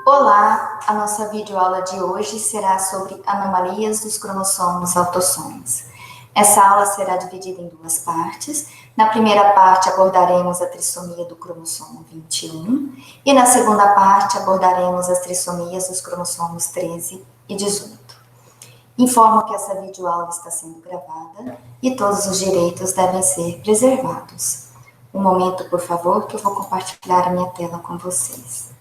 Olá, a nossa videoaula de hoje será sobre anomalias dos cromossomos autossômos. Essa aula será dividida em duas partes. Na primeira parte abordaremos a trissomia do cromossomo 21 e na segunda parte abordaremos as trissomias dos cromossomos 13 e 18. Informo que essa videoaula está sendo gravada e todos os direitos devem ser preservados. Um momento, por favor, que eu vou compartilhar a minha tela com vocês.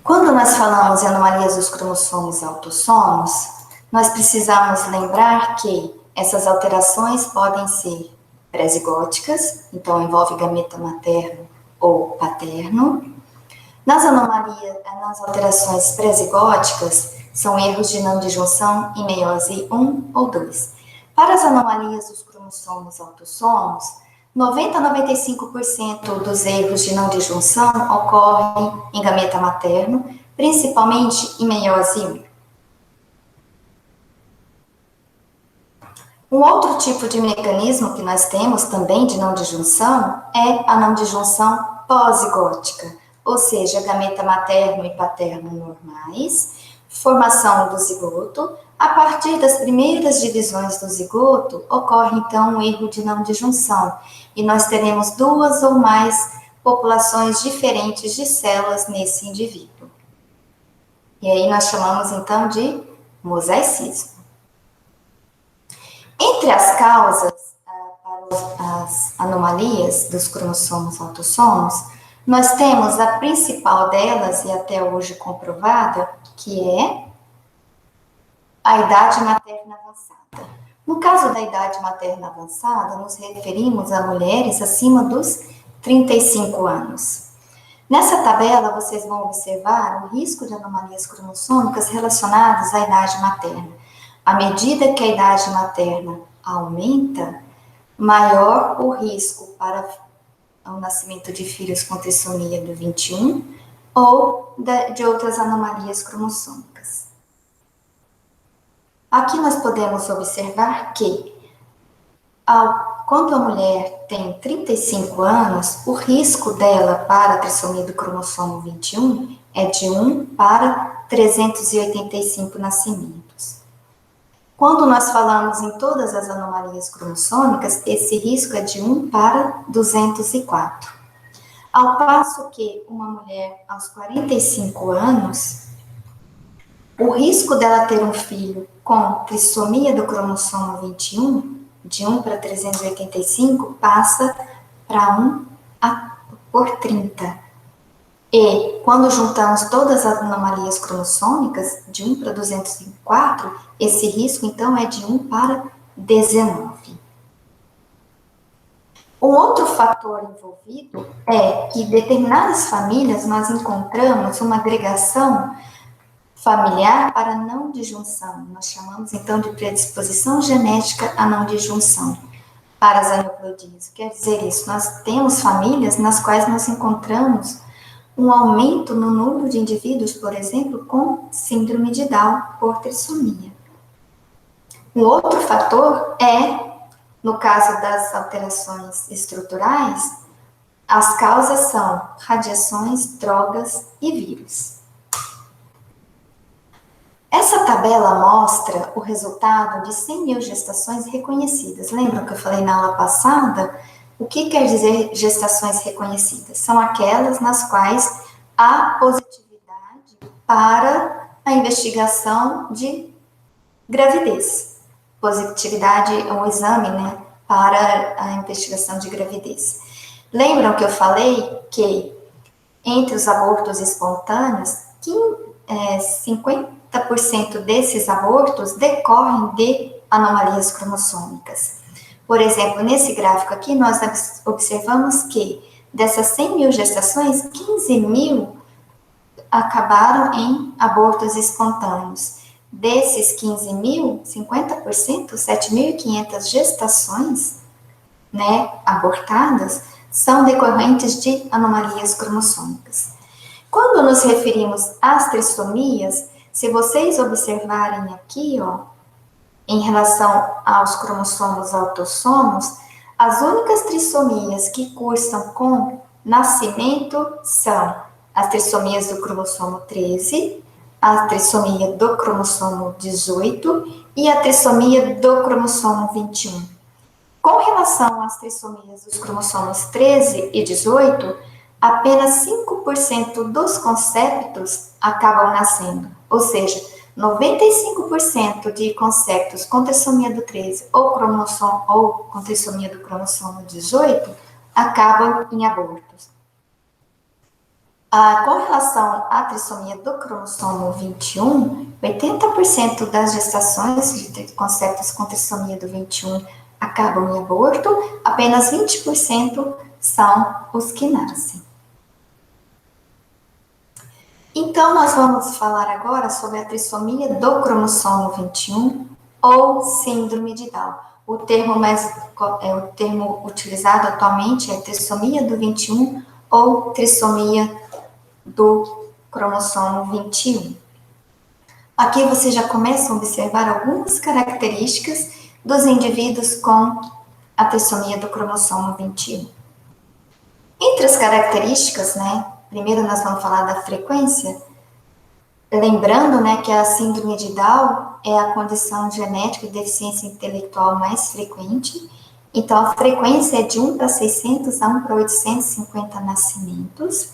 Quando nós falamos em anomalias dos cromossomos autossomos, nós precisamos lembrar que essas alterações podem ser pré-zigóticas, então envolve gameta materno ou paterno. Nas alterações pré-zigóticas, são erros de não disjunção em meiose 1 ou 2. Para as anomalias dos cromossomos autossomos, 90 a 95% dos erros de não disjunção ocorrem em gameta materno, principalmente em meiose 1. Um outro tipo de mecanismo que nós temos também de não disjunção é a não disjunção pós-zigótica, ou seja, gameta materno e paterno normais, formação do zigoto. A partir das primeiras divisões do zigoto, ocorre então um erro de não disjunção, e nós teremos duas ou mais populações diferentes de células nesse indivíduo. E aí nós chamamos então de mosaicismo. Entre as causas para as anomalias dos cromossomos autossomos, nós temos a principal delas, e até hoje comprovada, que é a idade materna avançada. No caso da idade materna avançada, nos referimos a mulheres acima dos 35 anos. Nessa tabela, vocês vão observar o risco de anomalias cromossômicas relacionadas à idade materna. À medida que a idade materna aumenta, maior o risco para o nascimento de filhos com trissomia do 21 ou de outras anomalias cromossômicas. Aqui nós podemos observar que, quando a mulher tem 35 anos, o risco dela para a trissomia do cromossomo 21 é de 1 para 385 nascimentos. Quando nós falamos em todas as anomalias cromossômicas, esse risco é de 1 para 204. Ao passo que uma mulher aos 45 anos, o risco dela ter um filho com trissomia do cromossomo 21, de 1 para 385, passa para 1 por 30. E quando juntamos todas as anomalias cromossômicas, de 1 para 204, esse risco então é de 1 para 19. Um outro fator envolvido é que em determinadas famílias nós encontramos uma agregação familiar para não disjunção. Nós chamamos então de predisposição genética à não disjunção para as aneuploidias. Quer dizer isso, nós temos famílias nas quais nós encontramos um aumento no número de indivíduos, por exemplo, com síndrome de Down por trissomia. Um outro fator é, no caso das alterações estruturais, as causas são radiações, drogas e vírus. Essa tabela mostra o resultado de 100 mil gestações reconhecidas. Lembram que eu falei na aula passada? O que quer dizer gestações reconhecidas? São aquelas nas quais há positividade para a investigação de gravidez. Positividade, o exame, né, para a investigação de gravidez. Lembram que eu falei que entre os abortos espontâneos, 50% desses abortos decorrem de anomalias cromossômicas. Por exemplo, nesse gráfico aqui, nós observamos que dessas 100 mil gestações, 15 mil acabaram em abortos espontâneos. Desses 15 mil, 50%, 7.500 gestações, né, abortadas, são decorrentes de anomalias cromossômicas. Quando nos referimos às trissomias, se vocês observarem aqui, ó, em relação aos cromossomos autossomos, as únicas trissomias que cursam com nascimento são as trissomias do cromossomo 13, a trissomia do cromossomo 18 e a trissomia do cromossomo 21. Com relação às trissomias dos cromossomos 13 e 18, apenas 5% dos conceptos acabam nascendo, ou seja, 95% de conceptos com trissomia do 13 ou com trissomia do cromossomo 18 acabam em abortos. Com relação à trissomia do cromossomo 21, 80% das gestações de conceptos com trissomia do 21 acabam em aborto, apenas 20% são os que nascem. Então, nós vamos falar agora sobre a trissomia do cromossomo 21 ou síndrome de Down. O termo utilizado atualmente é trissomia do 21 ou trissomia do cromossomo 21. Aqui você já começa a observar algumas características dos indivíduos com a trissomia do cromossomo 21. Entre as características, primeiro nós vamos falar da frequência, lembrando, que a síndrome de Down é a condição genética de deficiência intelectual mais frequente. Então, a frequência é de 1 para 600 a 1 para 850 nascimentos.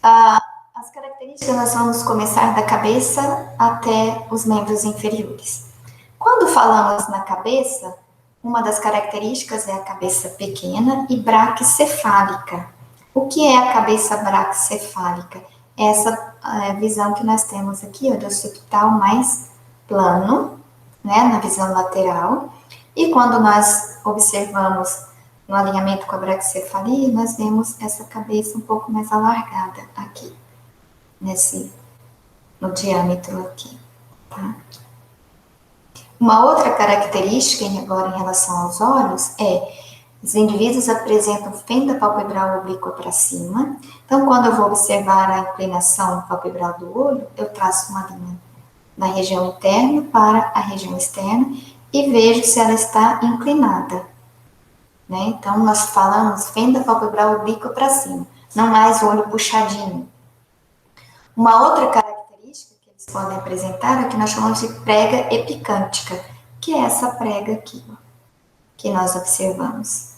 As características nós vamos começar da cabeça até os membros inferiores. Quando falamos na cabeça, uma das características é a cabeça pequena e braquicefálica. O que é a cabeça braquicefálica? Essa visão que nós temos aqui, do occipital mais plano, na visão lateral. E quando nós observamos no alinhamento com a braquicefalia, nós vemos essa cabeça um pouco mais alargada aqui, no diâmetro aqui, tá? Uma outra característica, agora em relação aos olhos, os indivíduos apresentam fenda palpebral oblíqua para cima. Então, quando eu vou observar a inclinação palpebral do olho, eu traço uma linha da região interna para a região externa e vejo se ela está inclinada. Então, nós falamos fenda palpebral oblíqua para cima, não mais o olho puxadinho. Uma outra característica que eles podem apresentar é que nós chamamos de prega epicântica, que é essa prega aqui, que nós observamos.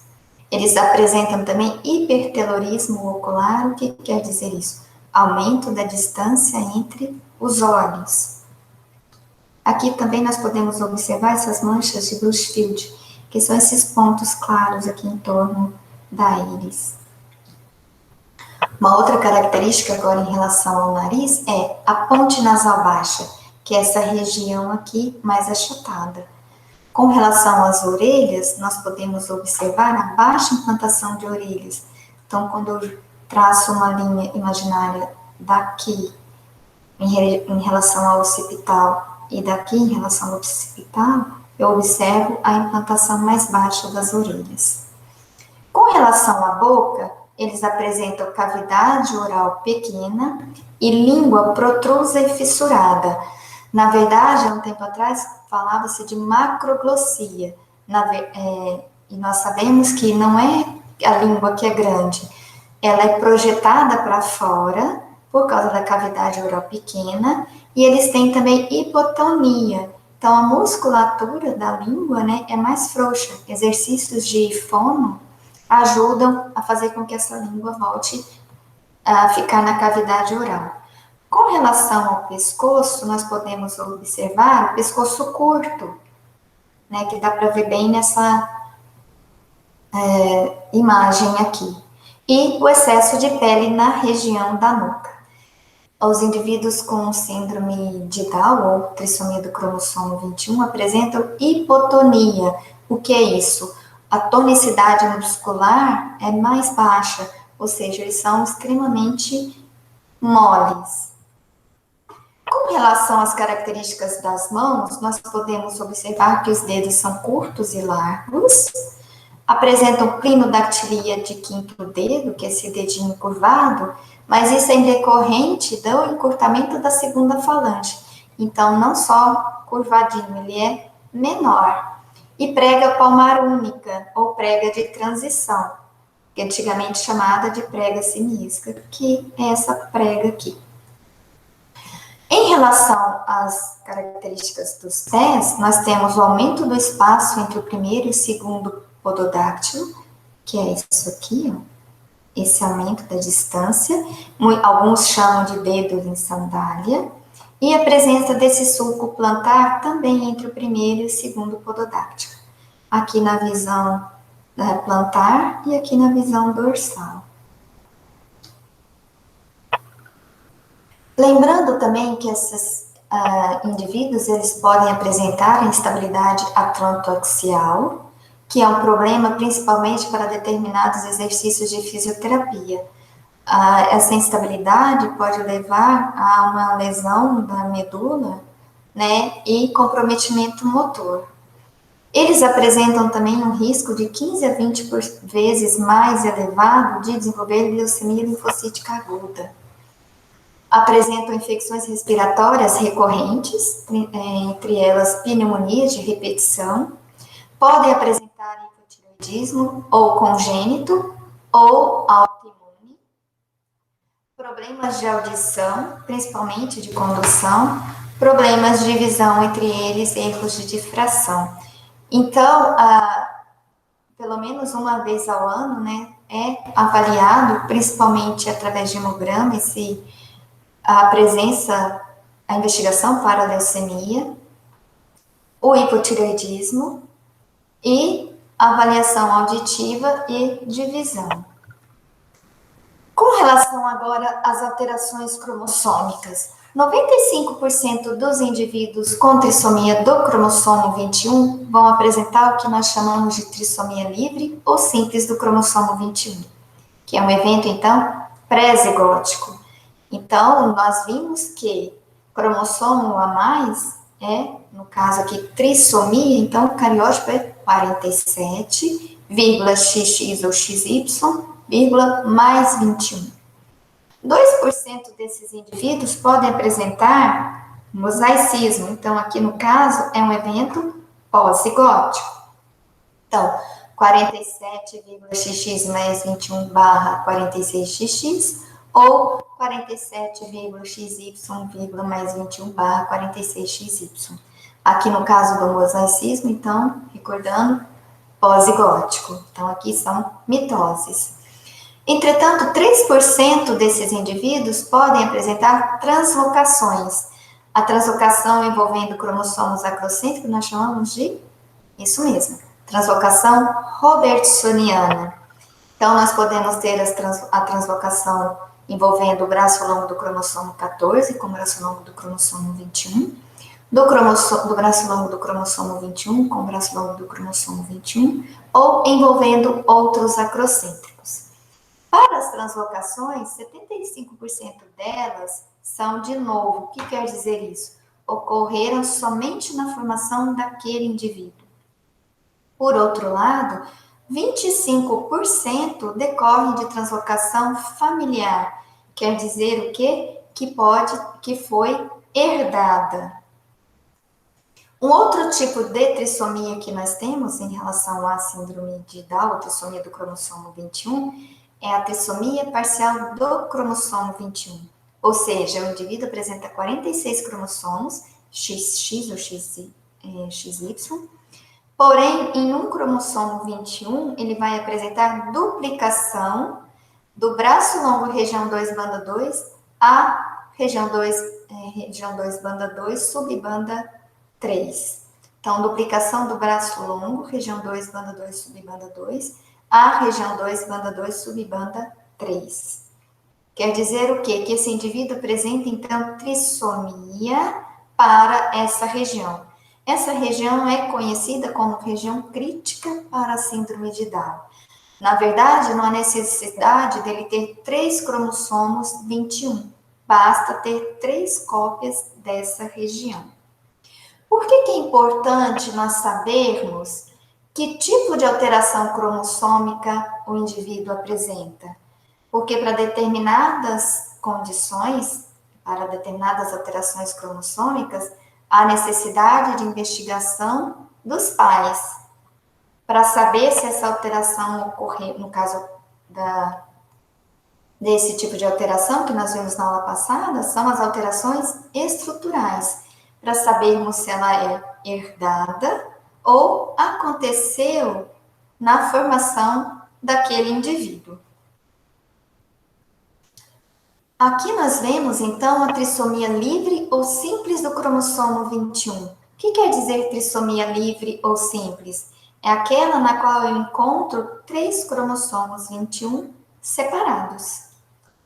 Eles apresentam também hipertelorismo ocular. O que quer dizer isso? Aumento da distância entre os olhos. Aqui também nós podemos observar essas manchas de Blushfield, que são esses pontos claros aqui em torno da íris. Uma outra característica agora em relação ao nariz é a ponte nasal baixa, que é essa região aqui mais achatada. Com relação às orelhas, nós podemos observar a baixa implantação de orelhas. Então, quando eu traço uma linha imaginária daqui em relação ao occipital e daqui em relação ao occipital, eu observo a implantação mais baixa das orelhas. Com relação à boca, eles apresentam cavidade oral pequena e língua protrusa e fissurada. Na verdade, há um tempo atrás, falava-se de macroglossia, e nós sabemos que não é a língua que é grande, ela é projetada para fora, por causa da cavidade oral pequena, e eles têm também hipotonia. Então, a musculatura da língua, é mais frouxa. Exercícios de fono ajudam a fazer com que essa língua volte a ficar na cavidade oral. Com relação ao pescoço, nós podemos observar o pescoço curto, que dá para ver bem nessa imagem aqui. E o excesso de pele na região da nuca. Os indivíduos com síndrome de Down ou trissomia do cromossomo 21 apresentam hipotonia. O que é isso? A tonicidade muscular é mais baixa, ou seja, eles são extremamente moles. Com relação às características das mãos, nós podemos observar que os dedos são curtos e largos, apresentam clinodactilia de quinto dedo, que é esse dedinho curvado, mas isso é em decorrente do encurtamento da segunda falange. Então, não só curvadinho, ele é menor. E prega palmar única, ou prega de transição, que é antigamente chamada de prega semiesca, que é essa prega aqui. Em relação às características dos pés, nós temos o aumento do espaço entre o primeiro e o segundo pododáctilo, que é isso aqui, ó, esse aumento da distância, alguns chamam de dedo em sandália, e a presença desse sulco plantar também entre o primeiro e o segundo pododáctilo, aqui na visão plantar e aqui na visão dorsal. Lembrando também que esses indivíduos, eles podem apresentar instabilidade atrontoaxial, que é um problema principalmente para determinados exercícios de fisioterapia. Essa instabilidade pode levar a uma lesão da medula, né, e comprometimento motor. Eles apresentam também um risco de 15 a 20 vezes mais elevado de desenvolver leucemia linfocítica aguda. Apresentam infecções respiratórias recorrentes, entre elas pneumonias de repetição, podem apresentar hipotireoidismo ou congênito ou autoimune, problemas de audição, principalmente de condução, problemas de visão, entre eles erros de difração. Então, pelo menos uma vez ao ano, né, é avaliado, principalmente através de hemograma, a presença, a investigação para a leucemia, o hipotireoidismo e a avaliação auditiva e de visão. Com relação agora às alterações cromossômicas, 95% dos indivíduos com trissomia do cromossomo 21 vão apresentar o que nós chamamos de trissomia livre ou simples do cromossomo 21, que é um evento, então, pré-zigótico. Então, nós vimos que cromossomo a mais no caso aqui, trissomia, então, o cariótipo é 47,xx ou xy, mais 21. 2% desses indivíduos podem apresentar mosaicismo. Então, aqui no caso, é um evento pós-zigótico. Então, 47,xx mais 21 barra 46xx ou 47,xy, mais 21 barra 46xy. Aqui no caso do mosaicismo, então, recordando, pós-zigótico. Então, aqui são mitoses. Entretanto, 3% desses indivíduos podem apresentar translocações. A translocação envolvendo cromossomos acrocêntricos nós chamamos de, isso mesmo, translocação robertsoniana. Então, nós podemos ter a translocação envolvendo o braço longo do cromossomo 14 com o braço longo do cromossomo 21, do braço longo do cromossomo 21 com o braço longo do cromossomo 21, ou envolvendo outros acrocêntricos. Para as translocações, 75% delas são de novo. O que quer dizer isso? Ocorreram somente na formação daquele indivíduo. Por outro lado, 25% decorrem de translocação familiar. Quer dizer o quê? Que foi herdada. Um outro tipo de trissomia que nós temos em relação à síndrome de Down, a trissomia do cromossomo 21, é a trissomia parcial do cromossomo 21. Ou seja, o indivíduo apresenta 46 cromossomos, XX ou XY, porém, em um cromossomo 21, ele vai apresentar duplicação do braço longo região 2, banda 2, a região 2, banda 2, subbanda 3. Então, duplicação do braço longo, região 2, banda 2, subbanda 2, a região 2, banda 2, subbanda 3. Quer dizer o quê? Que esse indivíduo apresenta, então, trissomia para essa região. Essa região é conhecida como região crítica para a síndrome de Down. Na verdade, não há necessidade dele ter 3 cromossomos 21. Basta ter 3 cópias dessa região. Por que é importante nós sabermos Que tipo de alteração cromossômica o indivíduo apresenta? Porque para determinadas condições, para determinadas alterações cromossômicas, há necessidade de investigação dos pais para saber se essa alteração ocorreu, no caso desse tipo de alteração que nós vimos na aula passada, são as alterações estruturais, para sabermos se ela é herdada ou aconteceu na formação daquele indivíduo. Aqui nós vemos, então, a trissomia livre ou simples do cromossomo 21. O que quer dizer trissomia livre ou simples? É aquela na qual eu encontro 3 cromossomos 21 separados.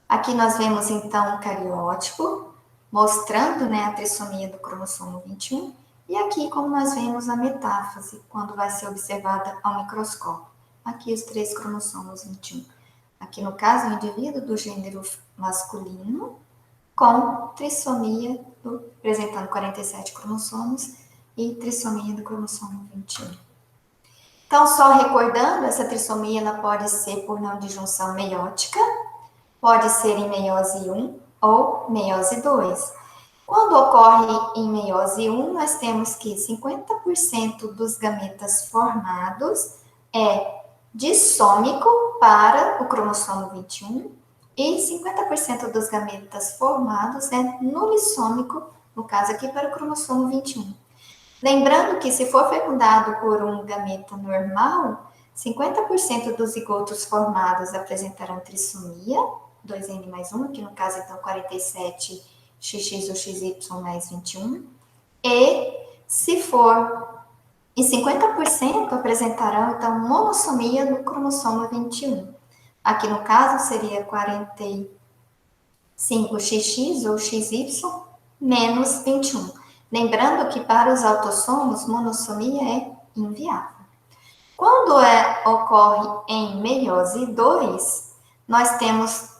Aqui nós vemos, então, um cariótipo, mostrando, né, a trissomia do cromossomo 21. E aqui, como nós vemos a metáfase, quando vai ser observada ao microscópio. Aqui os 3 cromossomos 21. Aqui, no caso, o indivíduo do gênero masculino, com trissomia, apresentando 47 cromossomos, e trissomia do cromossomo 21. Então, só recordando, essa trissomia ela pode ser por não disjunção meiótica, pode ser em meiose 1 ou meiose 2. Quando ocorre em meiose 1, nós temos que 50% dos gametas formados é dissômico para o cromossomo 21 e 50% dos gametas formados é nulissômico, no caso aqui, para o cromossomo 21. Lembrando que se for fecundado por um gameta normal, 50% dos zigotos formados apresentarão trissomia, 2N mais 1, que no caso então 47XX ou XY mais 21, e se for e 50% apresentarão, então, monossomia no cromossomo 21. Aqui, no caso, seria 45XX ou XY menos 21. Lembrando que, para os autossomos, monossomia é inviável. Quando ocorre em meiose 2, nós temos,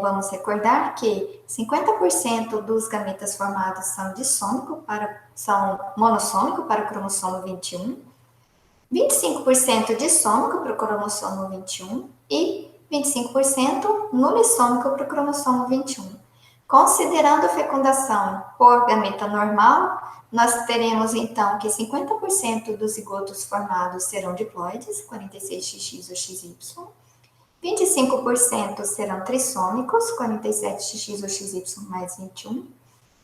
vamos recordar que 50% dos gametas formados são monossômicos para o cromossomo 21, 25% dissômico para o cromossomo 21 e 25% nulissômico para o cromossomo 21. Considerando a fecundação por gameta normal, nós teremos então que 50% dos zigotos formados serão diploides, 46XX ou XY, 25% serão trissômicos, 47XX ou XY mais 21,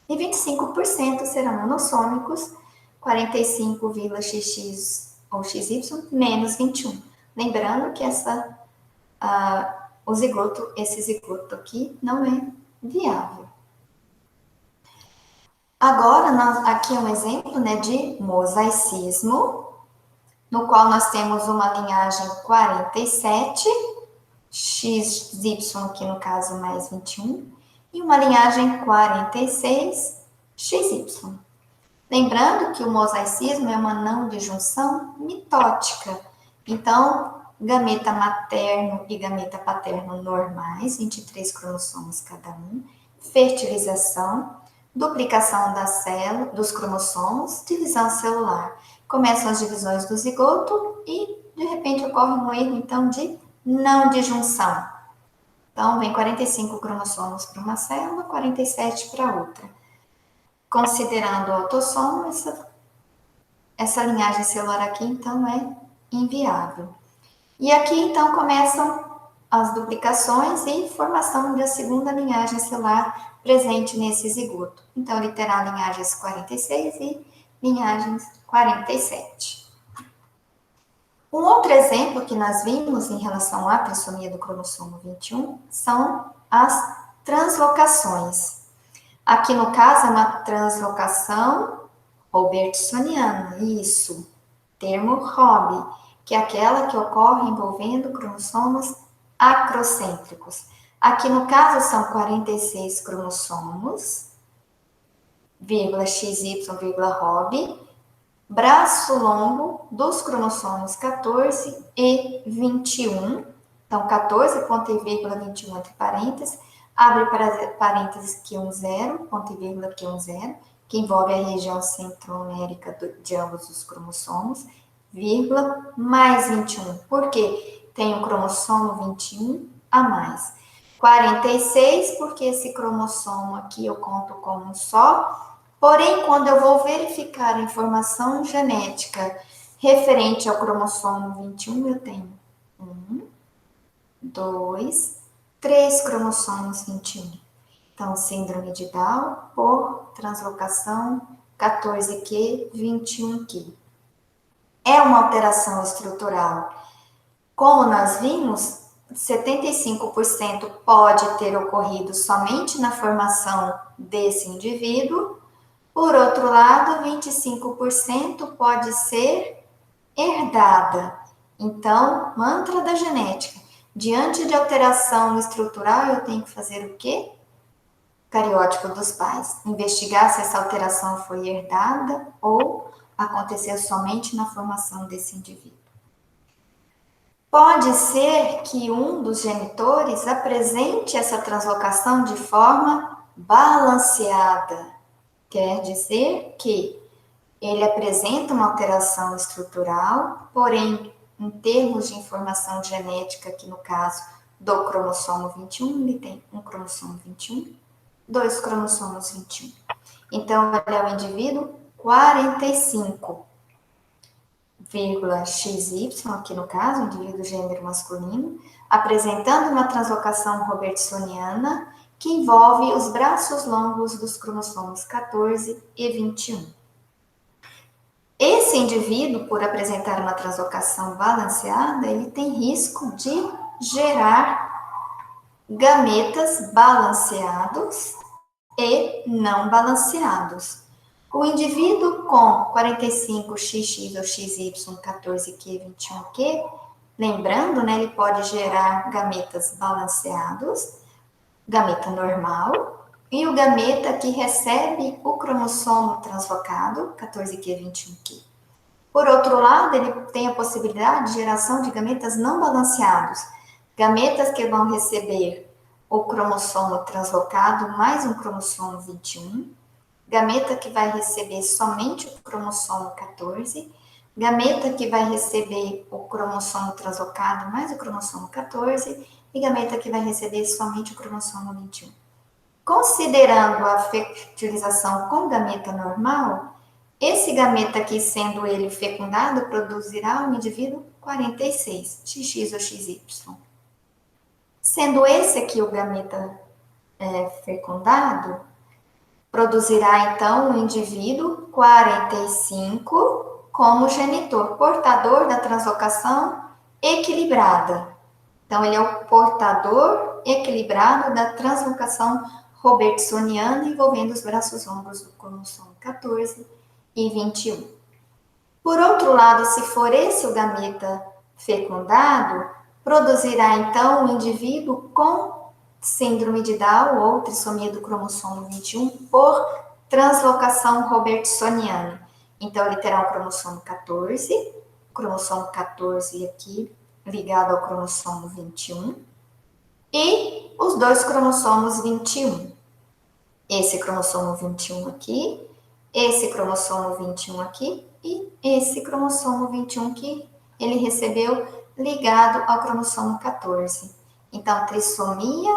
e 25% serão monossômicos, 45,XX ou XY menos 21. Lembrando que esse zigoto aqui não é viável. Agora, aqui é um exemplo, né, de mosaicismo, no qual nós temos uma linhagem 47, XY, que no caso mais 21, e uma linhagem 46, XY. Lembrando que o mosaicismo é uma não disjunção mitótica. Então, gameta materno e gameta paterno normais, 23 cromossomos cada um, fertilização, duplicação da célula, dos cromossomos, divisão celular. Começam as divisões do zigoto e, de repente, ocorre um erro, então, de não disjunção. Então, vem 45 cromossomos para uma célula, 47 para outra. Considerando o autossomo, essa linhagem celular aqui, então, é inviável. E aqui, então, começam as duplicações e formação da segunda linhagem celular presente nesse zigoto. Então, ele terá linhagens 46 e linhagens 47. Um outro exemplo que nós vimos em relação à trissomia do cromossomo 21 são as translocações. Aqui, no caso, é uma translocação robertsoniana, isso, termo Robb, que é aquela que ocorre envolvendo cromossomos acrocêntricos. Aqui, no caso, são 46 cromossomos, XY, Robb, braço longo dos cromossomos 14 e 21. Então, 14, ponto e vírgula, 21 entre parênteses, abre para parênteses Q10, ponto e vírgula Q10, que envolve a região centromérica de ambos os cromossomos, vírgula, mais 21. Por quê? Tem o cromossomo 21 a mais. 46, porque esse cromossomo aqui eu conto como um só. Porém, quando eu vou verificar a informação genética referente ao cromossomo 21, eu tenho 2, 3 cromossomos 21. Então, síndrome de Down por translocação 14q, 21q. É uma alteração estrutural. Como nós vimos, 75% pode ter ocorrido somente na formação desse indivíduo. Por outro lado, 25% pode ser herdada. Então, mantra da genética. Diante de alteração estrutural, eu tenho que fazer o quê? Cariótipo dos pais. Investigar se essa alteração foi herdada ou aconteceu somente na formação desse indivíduo. Pode ser que um dos genitores apresente essa translocação de forma balanceada. Quer dizer que ele apresenta uma alteração estrutural, porém, em termos de informação genética, que no caso do cromossomo 21, ele tem um cromossomo 21, 2 cromossomos 21. Então, ele é o indivíduo 45,XY, aqui no caso, indivíduo gênero masculino, apresentando uma translocação robertsoniana que envolve os braços longos dos cromossomos 14 e 21. Esse indivíduo, por apresentar uma translocação balanceada, ele tem risco de gerar gametas balanceados e não balanceados. O indivíduo com 45XX ou XY, 14Q, 21Q, lembrando, né, ele pode gerar gametas balanceados, gameta normal, e o gameta que recebe o cromossomo translocado, 14Q, 21Q. Por outro lado, ele tem a possibilidade de geração de gametas não balanceados, gametas que vão receber o cromossomo translocado mais um cromossomo 21, gameta que vai receber somente o cromossomo 14, gameta que vai receber o cromossomo translocado mais o cromossomo 14 e gameta que vai receber somente o cromossomo 21. Considerando a fertilização com gameta normal, esse gameta aqui, sendo ele fecundado, produzirá um indivíduo 46, XX ou XY. Sendo esse aqui o gameta fecundado, produzirá então um indivíduo 45 como genitor, portador da translocação equilibrada. Então, ele é o portador equilibrado da translocação robertsoniana envolvendo os braços longos do cromossomo 14 e 21. Por outro lado, se for esse o gameta fecundado, produzirá então um indivíduo com síndrome de Down ou trissomia do cromossomo 21 por translocação robertsoniana. Então, ele terá o cromossomo 14 aqui ligado ao cromossomo 21, e os dois cromossomos 21. Esse cromossomo 21 aqui, esse cromossomo 21 aqui, e esse cromossomo 21 que ele recebeu ligado ao cromossomo 14. Então, trissomia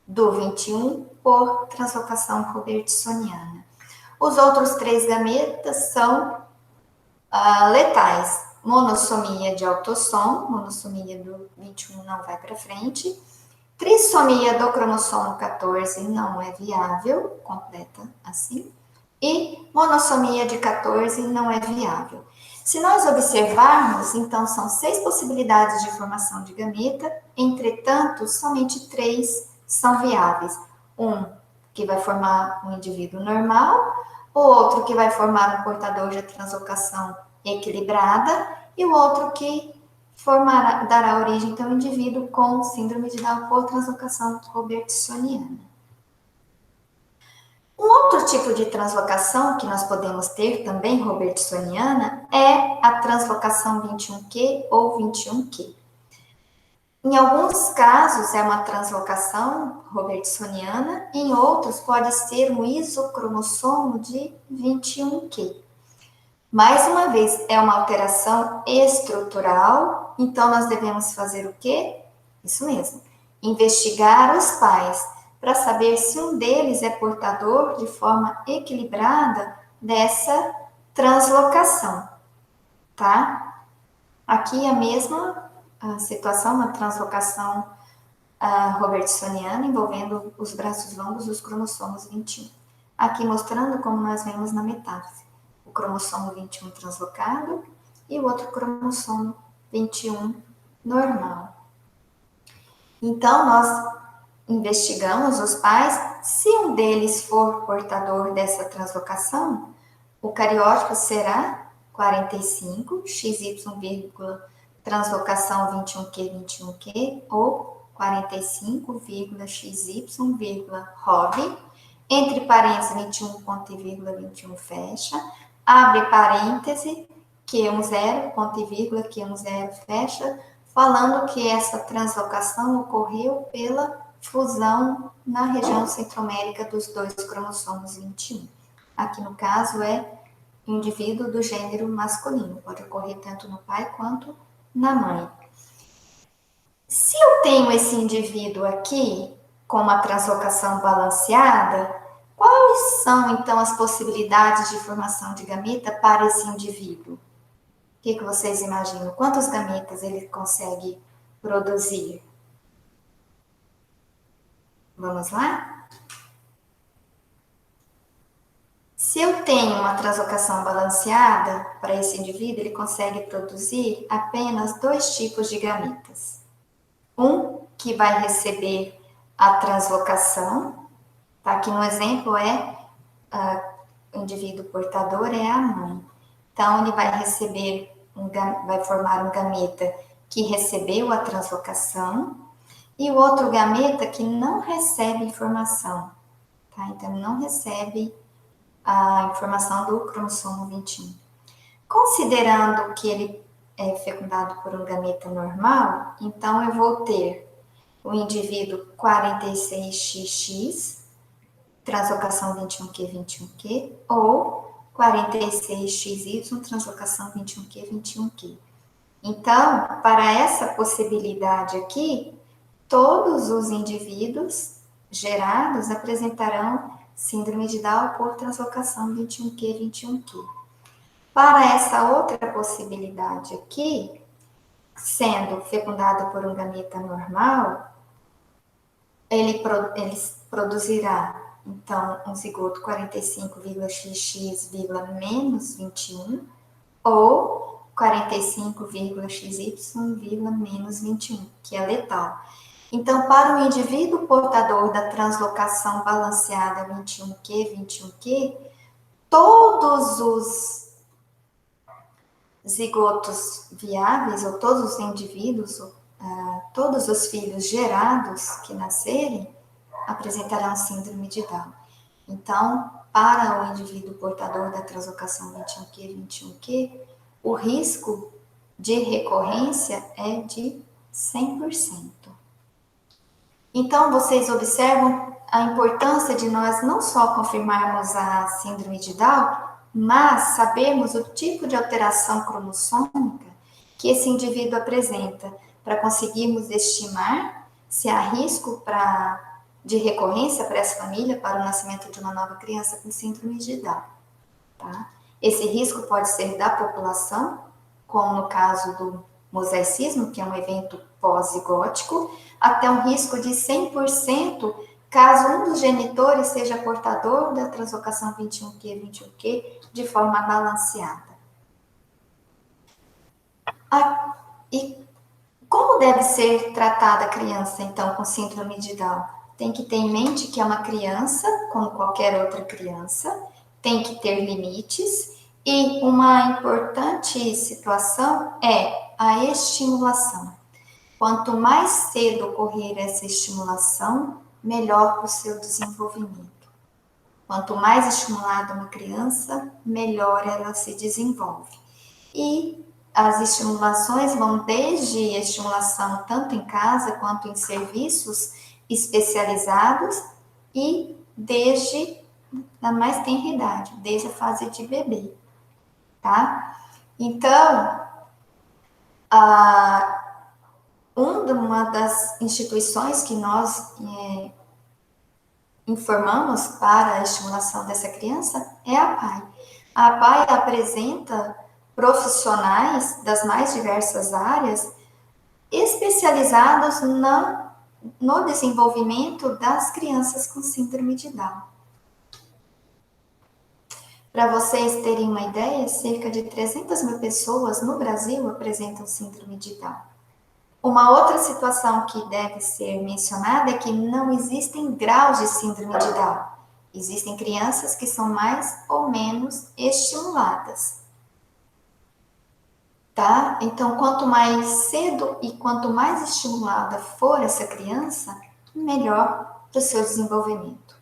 do 21 por translocação robertsoniana. Os outros 3 gametas são letais. Monossomia de autossom, monossomia do 21 não vai para frente. Trissomia do cromossomo 14 não é viável, completa assim. E monossomia de 14 não é viável. Se nós observarmos, então, são 6 possibilidades de formação de gameta, entretanto, somente 3 são viáveis. Um que vai formar um indivíduo normal, o outro que vai formar um portador de translocação equilibrada, e o outro que dará origem então, a um indivíduo com síndrome de Down por translocação robertsoniana. Um outro tipo de translocação que nós podemos ter também robertsoniana é a translocação 21q ou 21q. Em alguns casos é uma translocação robertsoniana, em outros pode ser um isocromossomo de 21q. Mais uma vez, é uma alteração estrutural, então nós devemos fazer o quê? Isso mesmo, investigar os pais para saber se um deles é portador de forma equilibrada dessa translocação, tá? Aqui a mesma situação, uma translocação robertsoniana envolvendo os braços longos dos cromossomos 21. Aqui mostrando como nós vemos na metáfise. O cromossomo 21 translocado e o outro cromossomo 21 normal. Então, nós investigamos os pais. Se um deles for portador dessa translocação, o cariótipo será 45, XY, translocação 21Q, 21Q, ou 45,XY, ROB, entre parênteses 21 ponto e vírgula 21 fecha, abre parêntese, Q10, ponto e vírgula, Q10 fecha, falando que essa translocação ocorreu pela fusão na região centromérica dos dois cromossomos 21. Aqui no caso é indivíduo do gênero masculino, pode ocorrer tanto no pai quanto na mãe. Se eu tenho esse indivíduo aqui com uma translocação balanceada, quais são então as possibilidades de formação de gameta para esse indivíduo? O que vocês imaginam? Quantos gametas ele consegue produzir? Vamos lá? Se eu tenho uma translocação balanceada para esse indivíduo, ele consegue produzir apenas 2 tipos de gametas. Um que vai receber a translocação, tá? Aqui no exemplo o indivíduo portador é a mãe. Então, ele vai receber, vai formar um gameta que recebeu a translocação e o outro gameta que não recebe informação, tá? Então, não recebe a informação do cromossomo 21. Considerando que ele é fecundado por um gameta normal, então eu vou ter o indivíduo 46XX, translocação 21Q, 21Q, ou 46XY, translocação 21Q, 21Q. Então, para essa possibilidade aqui, todos os indivíduos gerados apresentarão síndrome de Down por translocação 21Q, 21Q. Para essa outra possibilidade aqui, sendo fecundado por um gameta normal, ele produzirá, então, um zigoto 45,xx, menos 21, ou 45,xy, menos 21, que é letal. Então, para o indivíduo portador da translocação balanceada 21Q, 21Q, todos os zigotos viáveis, ou todos os indivíduos, todos os filhos gerados que nascerem, apresentarão síndrome de Down. Então, para o indivíduo portador da translocação 21Q, 21Q, o risco de recorrência é de 100%. Então, vocês observam a importância de nós não só confirmarmos a síndrome de Down, mas sabermos o tipo de alteração cromossômica que esse indivíduo apresenta, para conseguirmos estimar se há risco de recorrência para essa família, para o nascimento de uma nova criança com síndrome de Down. Tá? Esse risco pode ser da população, como no caso do mosaicismo, que é um evento pós-zigótico, até um risco de 100% caso um dos genitores seja portador da translocação 21Q, 21Q de forma balanceada. E como deve ser tratada a criança, então, com síndrome de Down? Tem que ter em mente que é uma criança, como qualquer outra criança, tem que ter limites, e uma importante situação é a estimulação. Quanto mais cedo ocorrer essa estimulação, melhor para o seu desenvolvimento. Quanto mais estimulada uma criança, melhor ela se desenvolve. E as estimulações vão desde estimulação tanto em casa quanto em serviços especializados e desde a mais tenra idade, desde a fase de bebê. tá? Então, uma das instituições que nós informamos para a estimulação dessa criança é a PAI. A PAI apresenta profissionais das mais diversas áreas especializados no desenvolvimento das crianças com síndrome de Down. Para vocês terem uma ideia, cerca de 300 mil pessoas no Brasil apresentam síndrome de Down. Uma outra situação que deve ser mencionada é que não existem graus de síndrome de Down. Existem crianças que são mais ou menos estimuladas. Tá? Então, quanto mais cedo e quanto mais estimulada for essa criança, melhor para o seu desenvolvimento.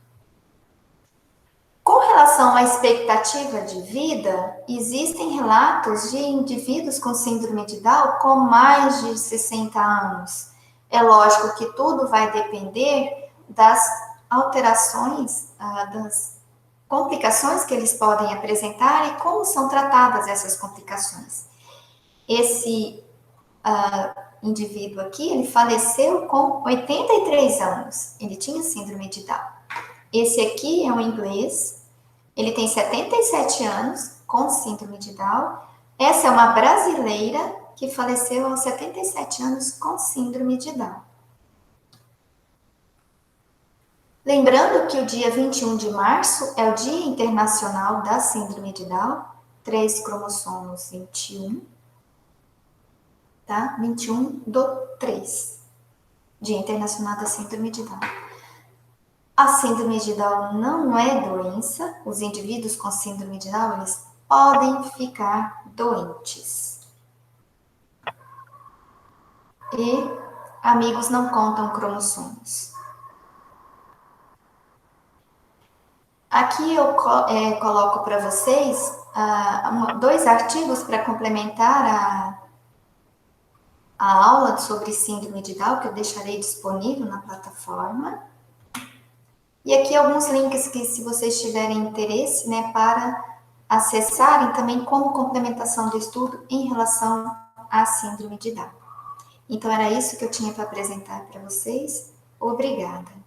Com relação à expectativa de vida, existem relatos de indivíduos com síndrome de Down com mais de 60 anos. É lógico que tudo vai depender das alterações, das complicações que eles podem apresentar e como são tratadas essas complicações. Esse indivíduo aqui, ele faleceu com 83 anos. Ele tinha síndrome de Down. Esse aqui é um inglês, ele tem 77 anos, com síndrome de Down. Essa é uma brasileira que faleceu aos 77 anos com síndrome de Down. Lembrando que o dia 21 de março é o Dia Internacional da Síndrome de Down, 3 cromossomos 21, tá? 21/3, Dia Internacional da Síndrome de Down. A síndrome de Down não é doença, os indivíduos com síndrome de Down, eles podem ficar doentes. E amigos não contam cromossomos. Aqui eu coloco para vocês 2 artigos para complementar a aula sobre síndrome de Down, que eu deixarei disponível na plataforma. E aqui alguns links que, se vocês tiverem interesse, né, para acessarem também como complementação do estudo em relação à síndrome de Down. Então, era isso que eu tinha para apresentar para vocês. Obrigada.